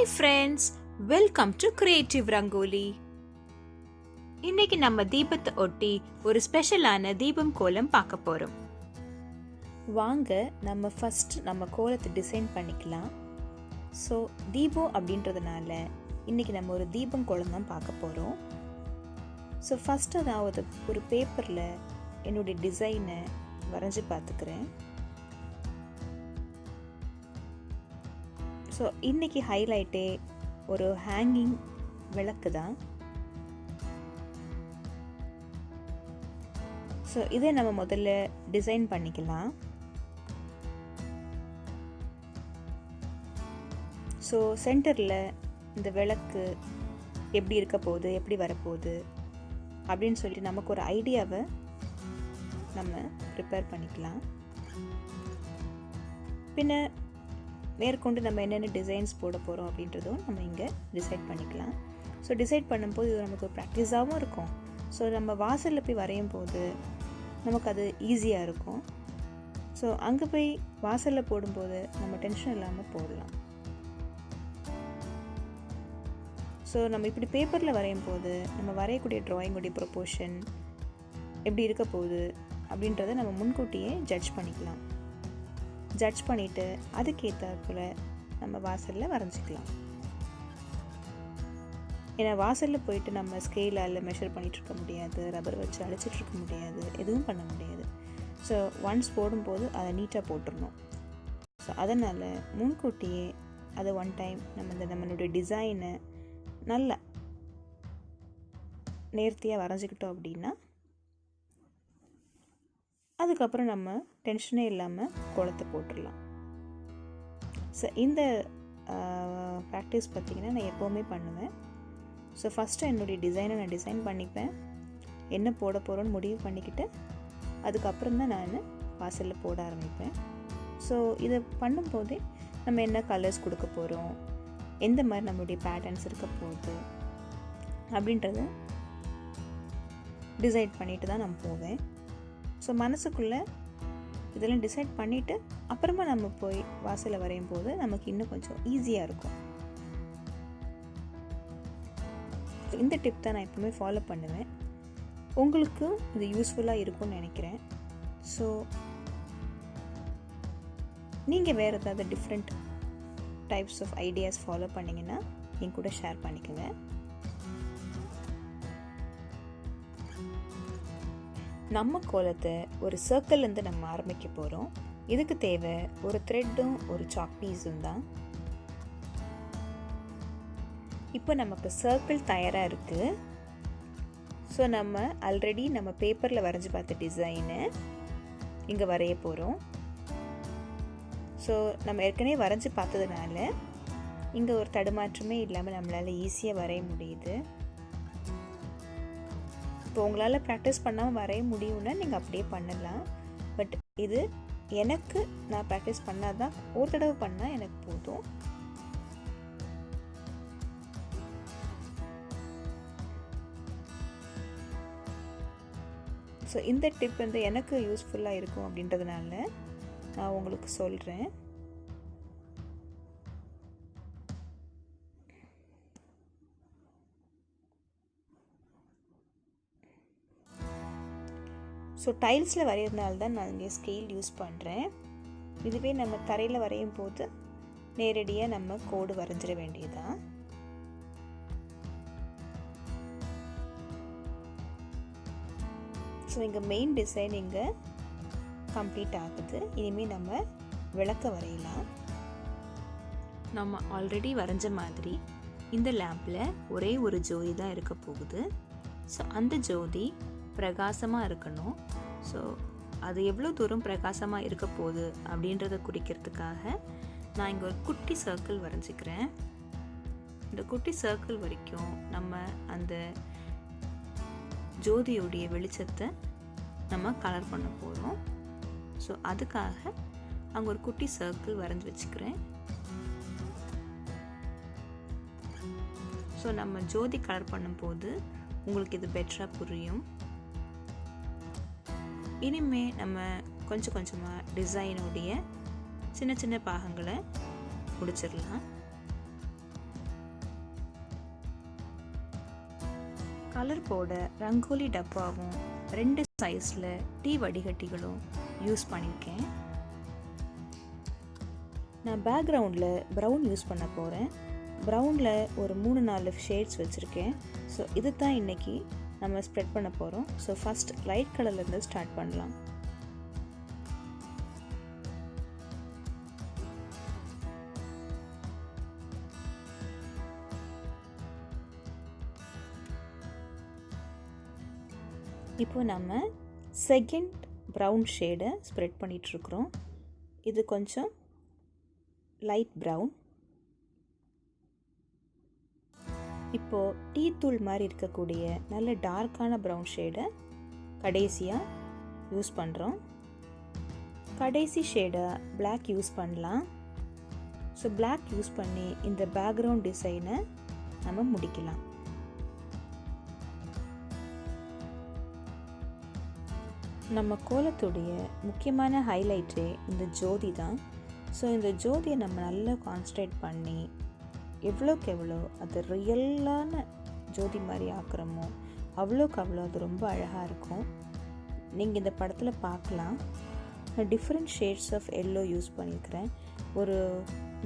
Hi friends, welcome to Creative Rangoli. இன்னைக்கு நம்ம தீபத்தை ஒட்டி ஒரு ஸ்பெஷலான தீபம் கோலம் பார்க்க போறோம். வாங்க நம்ம ஃபர்ஸ்ட் நம்ம கோலத்தை டிசைன் பண்ணிக்கலாம். ஸோ தீபம் அப்படின்றதுனால இன்னைக்கு நம்ம ஒரு தீபம் கோலம் தான் பார்க்க போறோம். ஸோ ஃபர்ஸ்ட் அதாவது ஒரு பேப்பரில் என்னுடைய டிசைனை வரைஞ்சி பார்த்துக்கிறேன். ஸோ இன்றைக்கி ஹைலைட்டே ஒரு ஹேங்கிங் விளக்கு தான். ஸோ இதை நம்ம முதல்ல டிசைன் பண்ணிக்கலாம். ஸோ சென்டரில் இந்த விளக்கு எப்படி இருக்க போகுது, எப்படி வரப்போகுது அப்படின்னு சொல்லிட்டு நமக்கு ஒரு ஐடியாவை நம்ம ப்ரிப்பேர் பண்ணிக்கலாம். பின்ன மேற்கொண்டு நம்ம என்னென்ன டிசைன்ஸ் போட போகிறோம் அப்படின்றதும் நம்ம இங்கே டிசைட் பண்ணிக்கலாம். ஸோ டிசைட் பண்ணும்போது இது நமக்கு ஒரு ப்ராக்டிஸாகவும் இருக்கும். ஸோ நம்ம வாசலில் போய் வரையும் போது நமக்கு அது ஈஸியாக இருக்கும். ஸோ அங்கே போய் வாசலில் போடும்போது நம்ம டென்ஷன் இல்லாமல் போடலாம். ஸோ நம்ம இப்படி பேப்பரில் வரையும் போது நம்ம வரையக்கூடிய ட்ராயிங்குடைய ப்ரொப்போர்ஷன் எப்படி இருக்க போகுது அப்படின்றத நம்ம முன்கூட்டியே ஜட்ஜ் பண்ணிக்கலாம். ஜட்ஜ் பண்ணிவிட்டு அதுக்கேற்றாப்புல நம்ம வாசலில் வரைஞ்சிக்கலாம். ஏன்னா வாசலில் போயிட்டு நம்ம ஸ்கேலால் மெஷர் பண்ணிகிட்ருக்க முடியாது, ரப்பர் வச்சு அழிச்சிட்ருக்க முடியாது, எதுவும் பண்ண முடியாது. ஸோ ஒன்ஸ் போடும்போது அதை நீட்டாக போட்டுடணும். ஸோ அதனால் முன்கூட்டியே அதை ஒன் டைம் நம்மளுடைய டிசைனை நல்லா நேர்த்தியாக வரைஞ்சிக்கிட்டோம் அப்படின்னா அதுக்கப்புறம் நம்ம டென்ஷனே இல்லாமல் கோலத்தை போட்டுடலாம். ஸோ இந்த ப்ராக்டிஸ் பார்த்திங்கன்னா நான் எப்போவுமே பண்ணுவேன். ஸோ ஃபஸ்ட்டு என்னுடைய டிசைனை நான் டிசைன் பண்ணிப்பேன், என்ன போட போகிறோன்னு முடிவு பண்ணிக்கிட்டு அதுக்கப்புறம் தான் நான் வாசலில் போட ஆரம்பிப்பேன். ஸோ இதை பண்ணும்போதே நம்ம என்ன கலர்ஸ் கொடுக்க போகிறோம், எந்த மாதிரி நம்மளுடைய பேட்டர்ன்ஸ் இருக்க போகுது அப்படின்றத டிசைட் பண்ணிட்டு தான் நான் போவேன். ஸோ மனசுக்குள்ளே இதெல்லாம் டிசைட் பண்ணிவிட்டு அப்புறமா நம்ம போய் வாசலில் வரையும் போது நமக்கு இன்னும் கொஞ்சம் ஈஸியாக இருக்கும். இந்த டிப் தான் நான் எப்பவுமே ஃபாலோ பண்ணுவேன். உங்களுக்கும் இது யூஸ்ஃபுல்லாக இருக்கும்னு நினைக்கிறேன். ஸோ நீங்கள் வேறு ஏதாவது different types of ideas follow பண்ணிங்கன்னா என் கூட ஷேர் பண்ணிக்கோங்க. நம்ம கோலத்தை ஒரு சர்க்கிள்லேருந்து நம்ம ஆரம்பிக்க போகிறோம். இதுக்கு தேவை ஒரு த்ரெட்டும் ஒரு சாக் பீஸும் தான். இப்போ நமக்கு சர்க்கிள் தயாராக இருக்குது. ஸோ நம்ம ஆல்ரெடி நம்ம பேப்பரில் வரைஞ்சி பார்த்த டிசைனை இங்கே வரைய போகிறோம். ஸோ நம்ம ஏற்கனவே வரைஞ்சி பார்த்ததுனால இங்கே ஒரு தடுமாற்றமே இல்லாமல் நம்மளால் ஈஸியாக வரைய முடியுது. இப்போ உங்களால் ப்ராக்டிஸ் பண்ணாமல் வரைய முடியும்னா நீங்கள் அப்படியே பண்ணலாம். பட் இது எனக்கு நான் ப்ராக்டிஸ் பண்ணால் தான், ஒரு தடவை பண்ணால் எனக்கு போதும். ஸோ இந்த டிப் வந்து எனக்கு யூஸ்ஃபுல்லாக இருக்கும் அப்படின்றதுனால நான் உங்களுக்கு சொல்கிறேன். ஸோ டைல்ஸில் வரைகிறதுனால தான் நான் இங்கே ஸ்கேல் யூஸ் பண்ணுறேன். இதுவே நம்ம தரையில் வரையும் போது நேரடியாக நம்ம கோடு வரைஞ்சிட வேண்டியதுதான். ஸோ இங்கே மெயின் டிசைன் இங்கே கம்ப்ளீட் ஆகுது. இனிமேல் நம்ம விளக்க வரையலாம். நம்ம ஆல்ரெடி வரைஞ்ச மாதிரி இந்த லேம்பில் ஒரே ஒரு ஜோதி தான் இருக்க போகுது. ஸோ அந்த ஜோதி பிரகாசமாக இருக்கணும். ஸோ அது எவ்வளோ தூரம் பிரகாசமாக இருக்க போகுது அப்படின்றத குறிக்கிறதுக்காக நான் இங்கே ஒரு குட்டி சர்க்கிள் வரைஞ்சிக்கிறேன். இந்த குட்டி சர்க்கிள் வரைக்கும் நம்ம அந்த ஜோதியுடைய வெளிச்சத்தை நம்ம கலர் பண்ண போகிறோம். ஸோ அதுக்காக அங்கே ஒரு குட்டி சர்க்கிள் வரைஞ்சி வச்சுக்கிறேன். ஸோ நம்ம ஜோதி கலர் பண்ணும்போது உங்களுக்கு இது பெட்டராக புரியும். இனிமே நம்ம கொஞ்சம் கொஞ்சமாக டிசைனுடைய சின்ன சின்ன பாகங்களை முடிச்சிடலாம். கலர் போட ரங்கோலி டப்பாவும் 2 சைஸில் டீ வடிகட்டிகளும் யூஸ் பண்ணியிருக்கேன். நான் பேக்ரவுண்டில் ப்ரௌன் யூஸ் பண்ண போகிறேன். ப்ரௌனில் ஒரு 3-4 ஷேட்ஸ் வச்சுருக்கேன். ஸோ இது தான் இன்றைக்கி நம்ம ஸ்ப்ரெட் பண்ண போகிறோம். ஸோ ஃபஸ்ட் லைட் கலர்லேருந்து ஸ்டார்ட் பண்ணலாம். இப்போ நம்ம செகண்ட் ப்ரௌன் ஷேடை ஸ்ப்ரெட் பண்ணிகிட்ருக்குறோம். இது கொஞ்சம் லைட் ப்ரௌன். இப்போது டீ தூள் மாதிரி இருக்கக்கூடிய நல்ல டார்க்கான ப்ரௌன் ஷேடை கடைசியாக யூஸ் பண்ணுறோம். கடைசி ஷேடை பிளாக் யூஸ் பண்ணலாம். ஸோ பிளாக் யூஸ் பண்ணி இந்த பேக்ரவுண்ட் டிசைனை நம்ம முடிக்கலாம். நம்ம கோலத்துடைய முக்கியமான ஹைலைட்டே இந்த ஜோதி தான். ஸோ இந்த ஜோதியை நம்ம நல்லா கான்சன்ட்ரேட் பண்ணி எவ்வளோக்கு எவ்வளோ அது ரியலான ஜோதி மாதிரி ஆக்குறோமோ அவ்வளோக்கு அவ்வளோ அது ரொம்ப அழகாக இருக்கும். நீங்கள் இந்த படத்தில் பார்க்கலாம். நான் different shades of yellow use பண்ணியிருக்கிறேன். ஒரு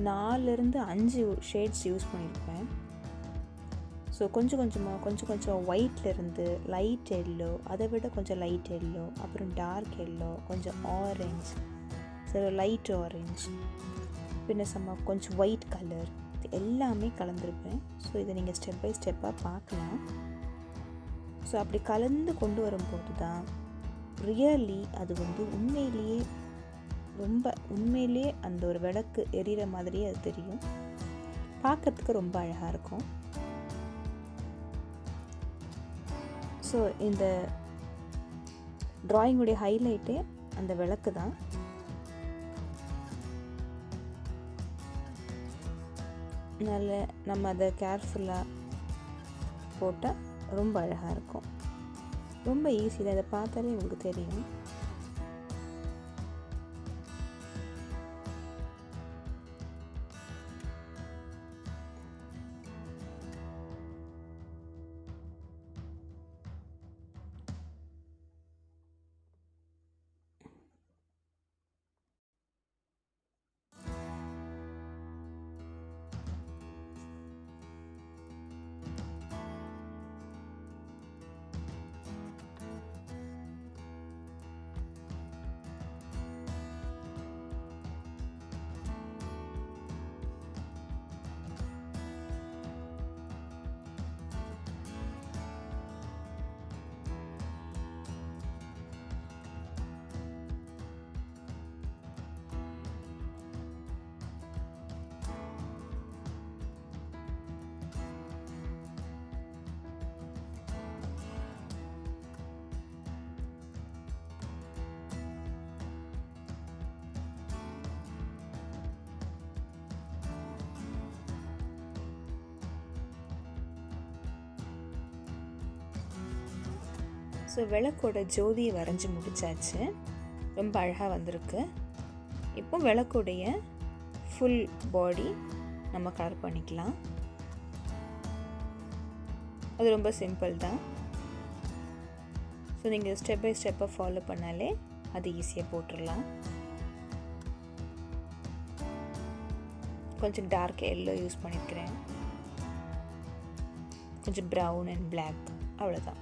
4-5 ஷேட்ஸ் யூஸ் பண்ணியிருப்பேன். ஸோ கொஞ்சம் ஒயிட்லேருந்து லைட் எல்லோ, அதை விட கொஞ்சம் லைட் எல்லோ, அப்புறம் டார்க் எல்லோ, கொஞ்சம் ஆரஞ்ச், ஸோ லைட் ஆரஞ்ச், பின்ன கொஞ்சம் ஒயிட் கலர், இது எல்லாமே கலந்துருப்பேன். ஸோ இதை நீங்கள் ஸ்டெப் பை ஸ்டெப்பாக பார்க்கலாம். ஸோ அப்படி கலந்து கொண்டு வரும்போது தான் ரியலி அது உண்மையிலேயே அந்த ஒரு விளக்கு எரியிற மாதிரியே அது தெரியும். பார்க்கறதுக்கு ரொம்ப அழகாக இருக்கும். ஸோ இந்த ட்ராயிங்குடைய ஹைலைட்டே அந்த விளக்கு தான். நம்ம அதை கேர்ஃபுல்லாக போட்டால் ரொம்ப அழகாக இருக்கும். ரொம்ப ஈஸி தான். இதை பார்த்தாலே உங்களுக்கு தெரியும். ஸோ விளக்கோட ஜோதியை வரைஞ்சி முடிச்சாச்சு. ரொம்ப அழகாக வந்திருக்கு. இப்போ விளக்குடைய ஃபுல் பாடி நம்ம கலர் பண்ணிக்கலாம். அது ரொம்ப சிம்பிள் தான். ஸோ நீங்கள் ஸ்டெப் பை ஸ்டெப்பாக ஃபாலோ பண்ணாலே அது ஈஸியாக போட்டுடலாம். கொஞ்சம் டார்க் எல்லோ யூஸ் பண்ணியிருக்கிறேன், கொஞ்சம் ப்ரௌன் அண்ட் பிளாக், அவ்வளோதான்.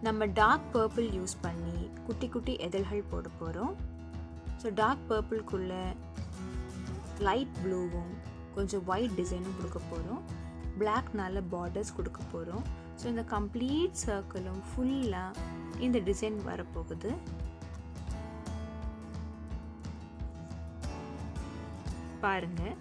நம்ம டார்க் பர்பிள் யூஸ் பண்ணி குட்டி குட்டி எதழ்கள் போட போகிறோம். ஸோ டார்க் பர்பிள்குள்ளே லைட் ப்ளூவும் கொஞ்சம் ஒயிட் டிசைனும் கொடுக்க போகிறோம். பிளாக்னால பார்டர்ஸ் கொடுக்க போகிறோம். ஸோ இந்த கம்ப்ளீட் சர்க்கிளும் ஃபுல்லாக இந்த டிசைன் வரப்போகுது. பாருங்கள்.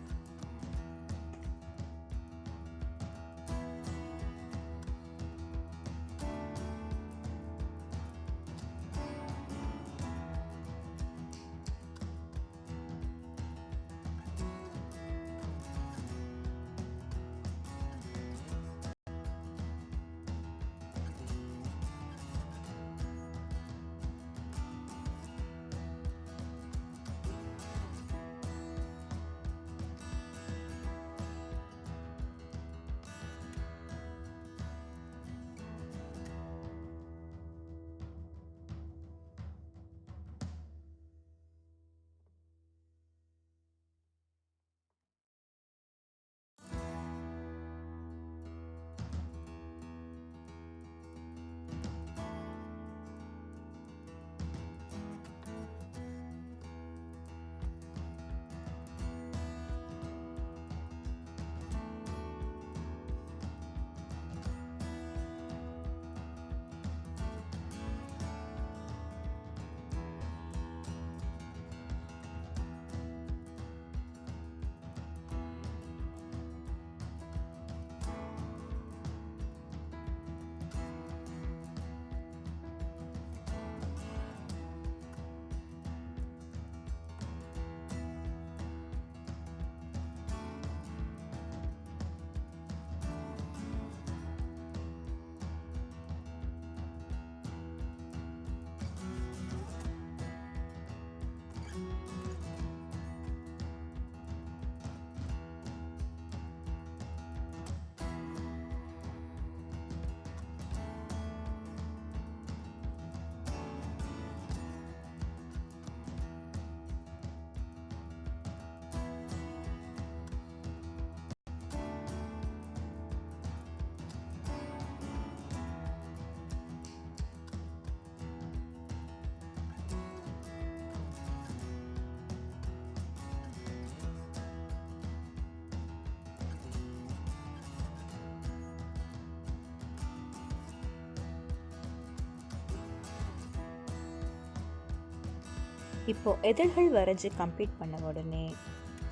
இப்போது எதழ்கள் வரைஞ்சி கம்ப்ளீட் பண்ண உடனே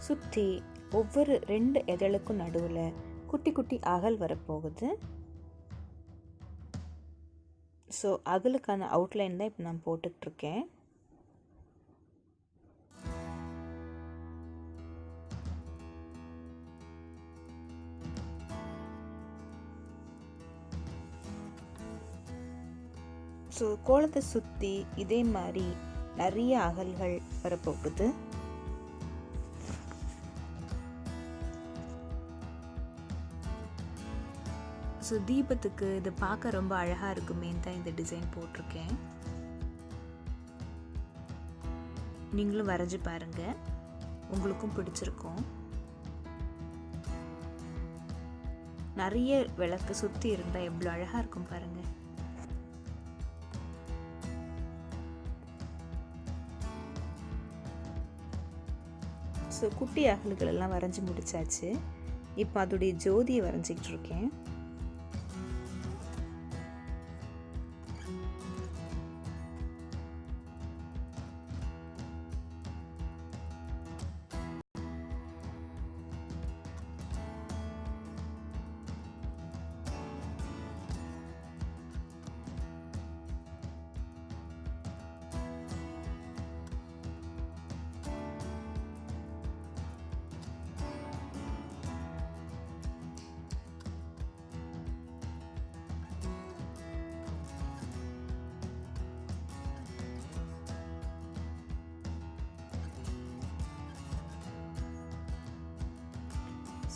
சுற்றி ஒவ்வொரு 2 எதழுக்கும் நடுவில் குட்டி குட்டி அகல் வரப்போகுது. ஸோ அகலுக்கான அவுட்லைன் தான் இப்போ நான் போட்டுட்ருக்கேன். ஸோ கோலத்தை சுற்றி இதே மாதிரி நிறைய அகல்கள் வரப்போகுது. ஸோ தீபத்துக்கு இது பார்க்க ரொம்ப அழகாக இருக்குமேன்னு தான் இந்த டிசைன் போட்டிருக்கேன். நீங்களும் வரைஞ்சி பாருங்கள், உங்களுக்கும் பிடிச்சிருக்கும். நிறைய விளக்கு சுற்றி இருந்தால் எவ்வளோ அழகாக இருக்கும் பாருங்கள். ஸோ குட்டி அகல்கள் எல்லாம் வரைஞ்சி முடிச்சாச்சு. இப்போ அதோடைய ஜோதியை வரைஞ்சிக்கிட்டு இருக்கேன்.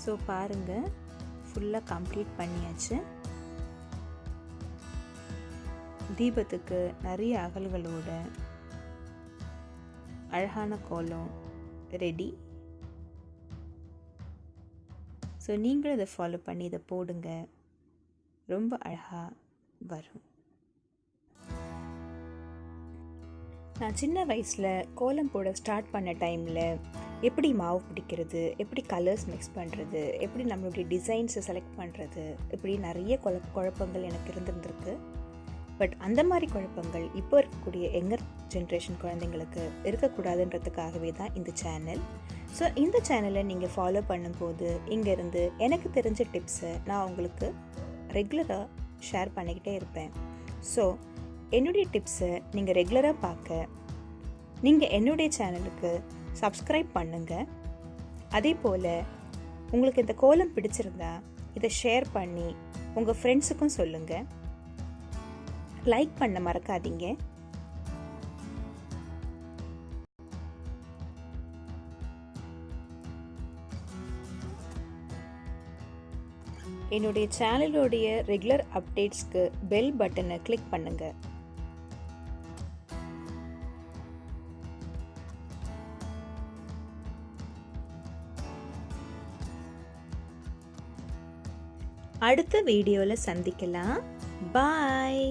ஸோ பாருங்கள், ஃபுல்லாக கம்ப்ளீட் பண்ணியாச்சு. தீபத்துக்கு நிறைய அகல்களோட அழகான கோலம் ரெடி. ஸோ நீங்களும் இதை ஃபாலோ பண்ணி இதை போடுங்க, ரொம்ப அழகாக வரும். நான் சின்ன வயசில் கோலம் போட ஸ்டார்ட் பண்ண டைமில் எப்படி மாவு பிடிக்கிறது, எப்படி கலர்ஸ் மிக்ஸ் பண்ணுறது, எப்படி நம்மளுடைய டிசைன்ஸை செலக்ட் பண்ணுறது, இப்படி நிறைய குழப்பங்கள் எனக்கு இருந்திருக்கு. பட் அந்த மாதிரி குழப்பங்கள் இப்போ இருக்கக்கூடிய யங்கர் ஜென்ரேஷன் குழந்தைங்களுக்கு இருக்கக்கூடாதுன்றதுக்காகவே தான் இந்த சேனல். ஸோ இந்த சேனலை நீங்கள் ஃபாலோ பண்ணும்போது இங்கேருந்து எனக்கு தெரிஞ்ச டிப்ஸை நான் உங்களுக்கு ரெகுலராக ஷேர் பண்ணிக்கிட்டே இருப்பேன். ஸோ என்னுடைய டிப்ஸை நீங்கள் ரெகுலராக பார்க்க நீங்கள் என்னுடைய சேனலுக்கு சப்ஸ்கிரைப் பண்ணுங்கள். அதே போல் உங்களுக்கு இந்த கோலம் பிடிச்சிருந்தா இதை ஷேர் பண்ணி உங்கள் ஃப்ரெண்ட்ஸுக்கும் சொல்லுங்கள். லைக் பண்ண மறக்காதீங்க. என்னுடைய சேனலுடைய ரெகுலர் அப்டேட்ஸ்க்கு பெல் பட்டனை கிளிக் பண்ணுங்கள். அடுத்த வீடியோவில் சந்திக்கலாம். பாய்.